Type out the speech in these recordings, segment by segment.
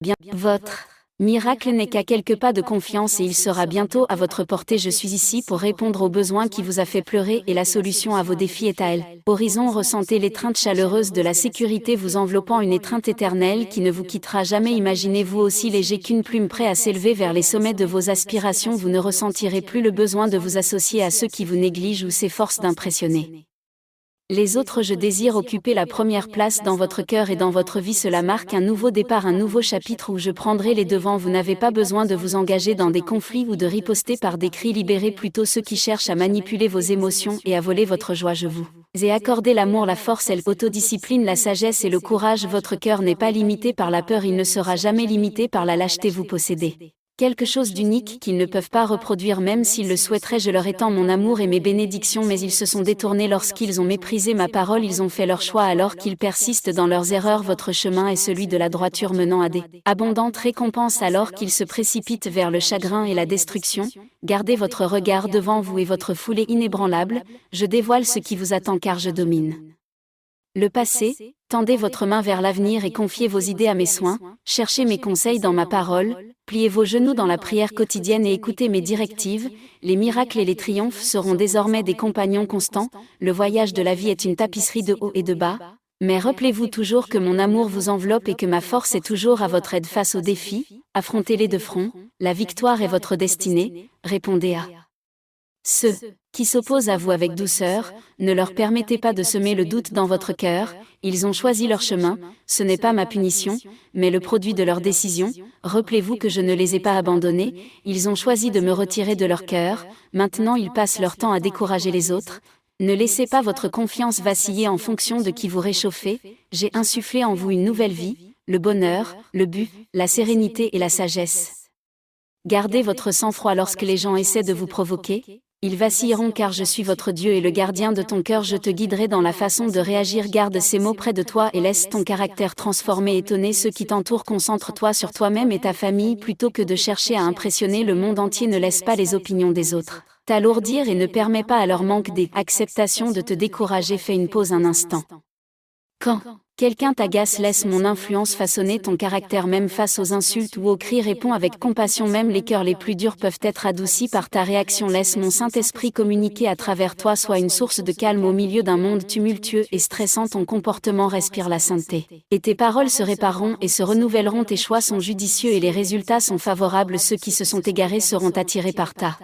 Bien, votre miracle n'est qu'à quelques pas de confiance et il sera bientôt à votre portée. Je suis ici pour répondre au besoin qui vous a fait pleurer et la solution à vos défis est à elle. Horizon, ressentez l'étreinte chaleureuse de la sécurité vous enveloppant, une étreinte éternelle qui ne vous quittera jamais. Imaginez-vous aussi léger qu'une plume, prêt à s'élever vers les sommets de vos aspirations. Vous ne ressentirez plus le besoin de vous associer à ceux qui vous négligent ou s'efforcent d'impressionner les autres. Je désire occuper la première place dans votre cœur et dans votre vie. Cela marque un nouveau départ, un nouveau chapitre où je prendrai les devants. Vous n'avez pas besoin de vous engager dans des conflits ou de riposter par des cris. Libérez plutôt ceux qui cherchent à manipuler vos émotions et à voler votre joie. Je vous ai accordé l'amour, la force, l'autodiscipline, la sagesse et le courage. Votre cœur n'est pas limité par la peur, il ne sera jamais limité par la lâcheté. Vous possédez quelque chose d'unique qu'ils ne peuvent pas reproduire même s'ils le souhaiteraient. Je leur étends mon amour et mes bénédictions, mais ils se sont détournés lorsqu'ils ont méprisé ma parole. Ils ont fait leur choix alors qu'ils persistent dans leurs erreurs. Votre chemin est celui de la droiture menant à des abondantes récompenses alors qu'ils se précipitent vers le chagrin et la destruction. Gardez votre regard devant vous et votre foulée inébranlable. Je dévoile ce qui vous attend car je domine le passé. Tendez votre main vers l'avenir et confiez vos idées à mes soins. Cherchez mes conseils dans ma parole. Pliez vos genoux dans la prière quotidienne et écoutez mes directives. Les miracles et les triomphes seront désormais des compagnons constants. Le voyage de la vie est une tapisserie de haut et de bas. Mais rappelez-vous toujours que mon amour vous enveloppe et que ma force est toujours à votre aide face aux défis. Affrontez-les de front. La victoire est votre destinée. Répondez à ceux qui s'opposent à vous avec douceur. Ne leur permettez pas de semer le doute dans votre cœur. Ils ont choisi leur chemin, ce n'est pas ma punition, mais le produit de leur décision. Rappelez-vous que je ne les ai pas abandonnés, ils ont choisi de me retirer de leur cœur, maintenant ils passent leur temps à décourager les autres. Ne laissez pas votre confiance vaciller en fonction de qui vous réchauffez. J'ai insufflé en vous une nouvelle vie, le bonheur, le but, la sérénité et la sagesse. Gardez votre sang-froid lorsque les gens essaient de vous provoquer. Ils vacilleront car je suis votre Dieu et le gardien de ton cœur. Je te guiderai dans la façon de réagir. Garde ces mots près de toi et laisse ton caractère transformer. Étonner ceux qui t'entourent. Concentre-toi sur toi-même et ta famille plutôt que de chercher à impressionner le monde entier. Ne laisse pas les opinions des autres t'alourdir et ne permets pas à leur manque d'acceptation de te décourager. Fais une pause un instant. Quand quelqu'un t'agace, laisse mon influence façonner ton caractère. Même face aux insultes ou aux cris, réponds avec compassion. Même les cœurs les plus durs peuvent être adoucis par ta réaction. Laisse mon Saint-Esprit communiquer à travers toi. Sois une source de calme au milieu d'un monde tumultueux et stressant. Ton comportement respire la sainteté. Et tes paroles se répareront et se renouvelleront. Tes choix sont judicieux et les résultats sont favorables. Ceux qui se sont égarés seront attirés par ta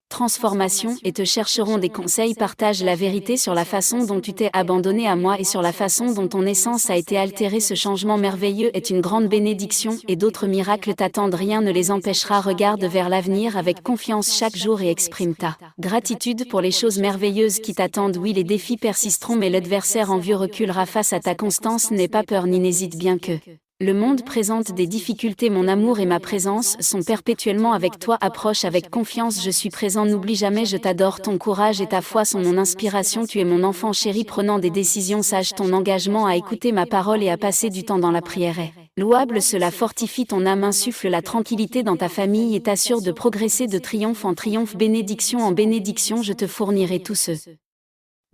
transformation et te chercheront des conseils. Partage la vérité sur la façon dont tu t'es abandonné à moi et sur la façon dont ton essence a été altérée. Ce changement merveilleux est une grande bénédiction et d'autres miracles t'attendent. Rien ne les empêchera. Regarde vers l'avenir avec confiance chaque jour et exprime ta gratitude pour les choses merveilleuses qui t'attendent. Oui, les défis persisteront mais l'adversaire envieux reculera face à ta constance. N'aie pas peur ni n'hésite. Bien que le monde présente des difficultés, mon amour et ma présence sont perpétuellement avec toi. Approche avec confiance, je suis présent. N'oublie jamais, je t'adore. Ton courage et ta foi sont mon inspiration. Tu es mon enfant chéri prenant des décisions sages. Ton engagement à écouter ma parole et à passer du temps dans la prière est louable. Cela fortifie ton âme, insuffle la tranquillité dans ta famille et t'assure de progresser de triomphe en triomphe. Bénédiction en bénédiction, je te fournirai tout ce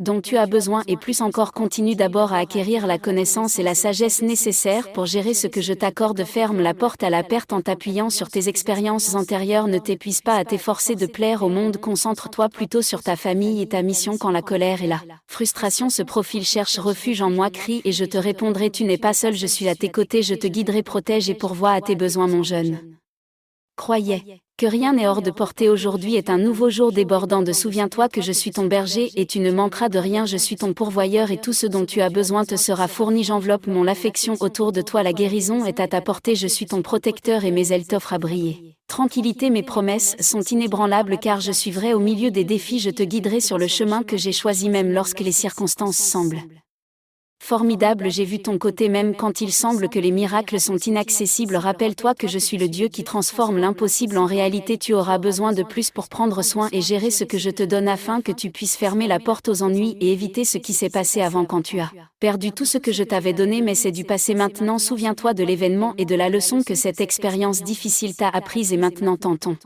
dont tu as besoin et plus encore. Continue d'abord à acquérir la connaissance et la sagesse nécessaires pour gérer ce que je t'accorde. Ferme la porte à la perte en t'appuyant sur tes expériences antérieures. Ne t'épuise pas à t'efforcer de plaire au monde. Concentre-toi plutôt sur ta famille et ta mission. Quand la colère et la frustration se profilent, cherche refuge en moi. Crie et je te répondrai. Tu n'es pas seul, je suis à tes côtés. Je te guiderai, protège et pourvois à tes besoins. Mon jeune croyais que rien n'est hors de portée. Aujourd'hui est un nouveau jour débordant de souviens-toi que je suis ton berger et tu ne manqueras de rien. Je suis ton pourvoyeur et tout ce dont tu as besoin te sera fourni. J'enveloppe mon affection autour de toi. La guérison est à ta portée. Je suis ton protecteur et mes ailes t'offrent à briller. Tranquillité, mes promesses sont inébranlables car je suivrai au milieu des défis. Je te guiderai sur le chemin que j'ai choisi même lorsque les circonstances semblent formidable. J'ai vu ton côté même quand il semble que les miracles sont inaccessibles. Rappelle-toi que je suis le Dieu qui transforme l'impossible en réalité. Tu auras besoin de plus pour prendre soin et gérer ce que je te donne afin que tu puisses fermer la porte aux ennuis et éviter ce qui s'est passé avant, quand tu as perdu tout ce que je t'avais donné. Mais c'est du passé maintenant. Souviens-toi de l'événement et de la leçon que cette expérience difficile t'a apprise et maintenant tentons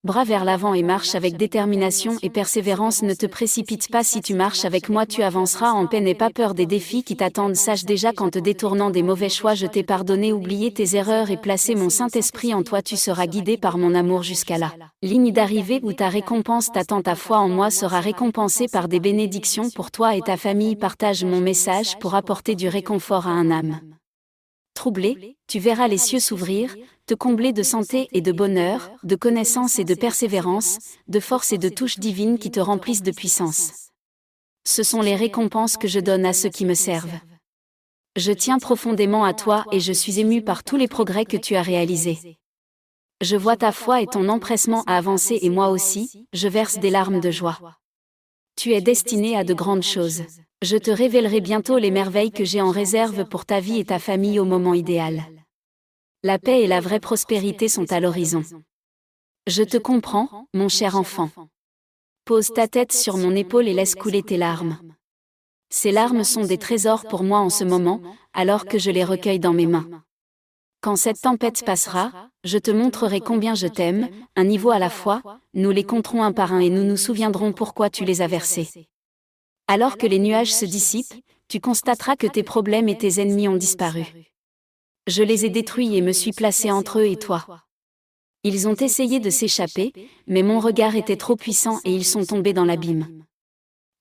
Bras vers l'avant et marche avec détermination et persévérance. Ne te précipite pas, si tu marches avec moi tu avanceras en paix. N'aie pas peur des défis qui t'attendent. Sache déjà qu'en te détournant des mauvais choix je t'ai pardonné. Oublié tes erreurs et placé mon Saint-Esprit en toi. Tu seras guidé par mon amour jusqu'à la ligne d'arrivée où ta récompense t'attend. Ta foi en moi sera récompensée par des bénédictions pour toi et ta famille. Partage mon message pour apporter du réconfort à un âme troublé, tu verras les cieux s'ouvrir, te combler de santé et de bonheur, de connaissance et de persévérance, de force et de touches divines qui te remplissent de puissance. Ce sont les récompenses que je donne à ceux qui me servent. Je tiens profondément à toi et je suis ému par tous les progrès que tu as réalisés. Je vois ta foi et ton empressement à avancer et moi aussi, je verse des larmes de joie. Tu es destiné à de grandes choses. Je te révélerai bientôt les merveilles que j'ai en réserve pour ta vie et ta famille au moment idéal. La paix et la vraie prospérité sont à l'horizon. Je te comprends, mon cher enfant. Pose ta tête sur mon épaule et laisse couler tes larmes. Ces larmes sont des trésors pour moi en ce moment, alors que je les recueille dans mes mains. Quand cette tempête passera, je te montrerai combien je t'aime, un niveau à la fois, nous les compterons un par un et nous nous souviendrons pourquoi tu les as versés. Alors que les nuages se dissipent, tu constateras que tes problèmes et tes ennemis ont disparu. Je les ai détruits et me suis placé entre eux et toi. Ils ont essayé de s'échapper, mais mon regard était trop puissant et ils sont tombés dans l'abîme.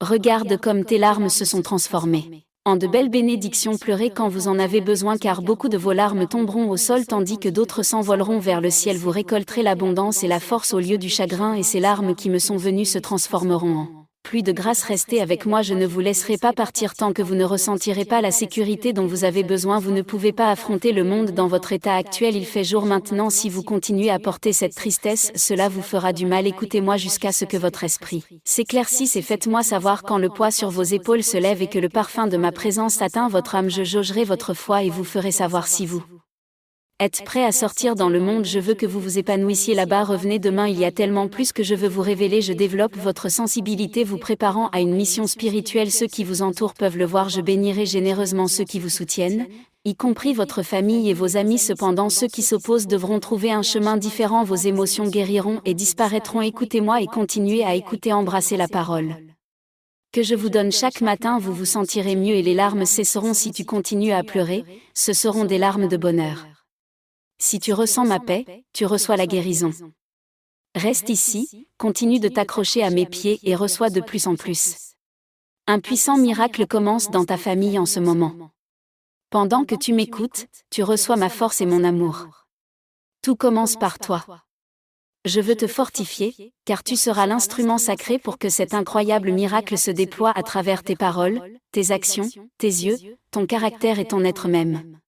Regarde comme tes larmes se sont transformées en de belles bénédictions. Pleurez quand vous en avez besoin car beaucoup de vos larmes tomberont au sol tandis que d'autres s'envoleront vers le ciel. Vous récolterez l'abondance et la force au lieu du chagrin et ces larmes qui me sont venues se transformeront en pluie de grâce. Restez avec moi, je ne vous laisserai pas partir tant que vous ne ressentirez pas la sécurité dont vous avez besoin. Vous ne pouvez pas affronter le monde dans votre état actuel. Il fait jour maintenant. Si vous continuez à porter cette tristesse, cela vous fera du mal. Écoutez-moi jusqu'à ce que votre esprit s'éclaircisse et faites-moi savoir quand le poids sur vos épaules se lève et que le parfum de ma présence atteint votre âme. Je jaugerai votre foi et vous ferai savoir si vous êtes prêt à sortir dans le monde. Je veux que vous vous épanouissiez là-bas. Revenez demain, il y a tellement plus que je veux vous révéler. Je développe votre sensibilité vous préparant à une mission spirituelle. Ceux qui vous entourent peuvent le voir. Je bénirai généreusement ceux qui vous soutiennent, y compris votre famille et vos amis. Cependant ceux qui s'opposent devront trouver un chemin différent. Vos émotions guériront et disparaîtront. Écoutez-moi et continuez à écouter. Embrassez la parole que je vous donne chaque matin. Vous vous sentirez mieux et les larmes cesseront. Si tu continues à pleurer, ce seront des larmes de bonheur. Si tu ressens ma paix, tu reçois la guérison. Reste ici, continue de t'accrocher à mes pieds et reçois de plus en plus. Un puissant miracle commence dans ta famille en ce moment. Pendant que tu m'écoutes, tu reçois ma force et mon amour. Tout commence par toi. Je veux te fortifier, car tu seras l'instrument sacré pour que cet incroyable miracle se déploie à travers tes paroles, tes actions, tes yeux, ton caractère et ton être même.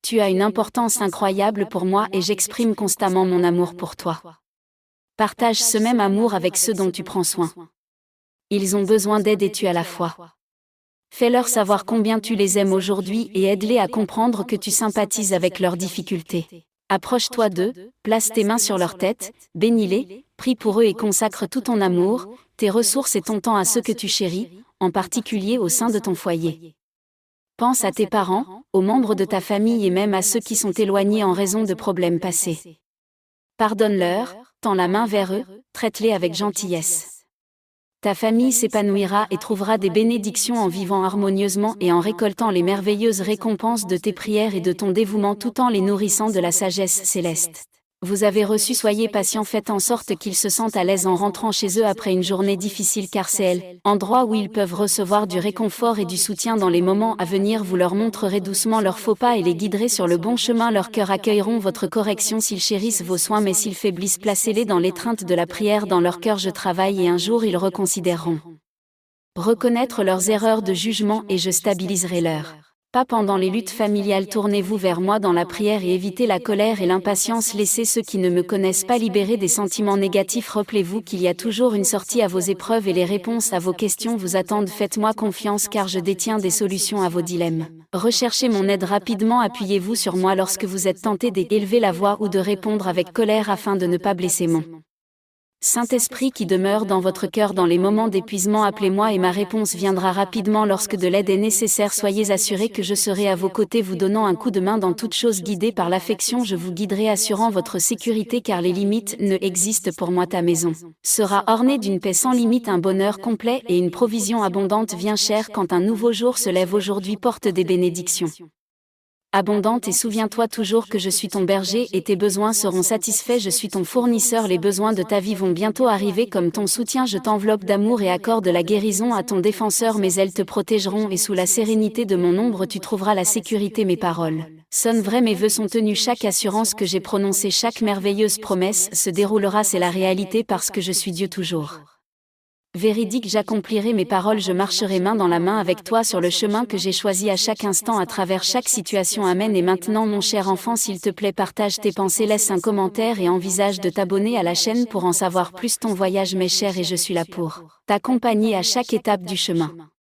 Tu as une importance incroyable pour moi et j'exprime constamment mon amour pour toi. Partage ce même amour avec ceux dont tu prends soin. Ils ont besoin d'aide et tu as la foi. Fais-leur savoir combien tu les aimes aujourd'hui et aide-les à comprendre que tu sympathises avec leurs difficultés. Approche-toi d'eux, place tes mains sur leur tête, bénis-les, prie pour eux et consacre tout ton amour, tes ressources et ton temps à ceux que tu chéris, en particulier au sein de ton foyer. Pense à tes parents, aux membres de ta famille et même à ceux qui sont éloignés en raison de problèmes passés. Pardonne-leur, tends la main vers eux, traite-les avec gentillesse. Ta famille s'épanouira et trouvera des bénédictions en vivant harmonieusement et en récoltant les merveilleuses récompenses de tes prières et de ton dévouement tout en les nourrissant de la sagesse céleste. Vous avez reçu, soyez patients, faites en sorte qu'ils se sentent à l'aise en rentrant chez eux après une journée difficile car c'est l'endroit où ils peuvent recevoir du réconfort et du soutien dans les moments à venir. Vous leur montrerez doucement leurs faux pas et les guiderez sur le bon chemin. Leurs cœurs accueilleront votre correction s'ils chérissent vos soins, mais s'ils faiblissent, placez-les dans l'étreinte de la prière dans leur cœur. Je travaille et un jour ils reconsidéreront. Reconnaître leurs erreurs de jugement et je stabiliserai leur pas pendant les luttes familiales. Tournez-vous vers moi dans la prière et évitez la colère et l'impatience. Laissez ceux qui ne me connaissent pas libérer des sentiments négatifs. Rappelez-vous qu'il y a toujours une sortie à vos épreuves et les réponses à vos questions vous attendent. Faites-moi confiance car je détiens des solutions à vos dilemmes. Recherchez mon aide rapidement. Appuyez-vous sur moi lorsque vous êtes tenté d'élever la voix ou de répondre avec colère afin de ne pas blesser mon Saint-Esprit qui demeure dans votre cœur dans les moments d'épuisement, appelez-moi et ma réponse viendra rapidement lorsque de l'aide est nécessaire. Soyez assurés que je serai à vos côtés vous donnant un coup de main dans toute chose. Guidé par l'affection, je vous guiderai assurant votre sécurité car les limites ne existent pour moi. Ta maison sera ornée d'une paix sans limite, un bonheur complet et une provision abondante vient cher quand un nouveau jour se lève. Aujourd'hui porte des bénédictions abondante et souviens-toi toujours que je suis ton berger et tes besoins seront satisfaits. Je suis ton fournisseur, les besoins de ta vie vont bientôt arriver comme ton soutien. Je t'enveloppe d'amour et accorde la guérison à ton défenseur, mes ailes te protégeront et sous la sérénité de mon ombre tu trouveras la sécurité. Mes paroles sonnent vraies, mes vœux sont tenus, chaque assurance que j'ai prononcée, chaque merveilleuse promesse se déroulera, c'est la réalité parce que je suis Dieu toujours véridique. J'accomplirai mes paroles, je marcherai main dans la main avec toi sur le chemin que j'ai choisi à chaque instant, à travers chaque situation. Amen. Et maintenant mon cher enfant, s'il te plaît partage tes pensées, laisse un commentaire et envisage de t'abonner à la chaîne pour en savoir plus. Ton voyage m'est cher et je suis là pour t'accompagner à chaque étape du chemin.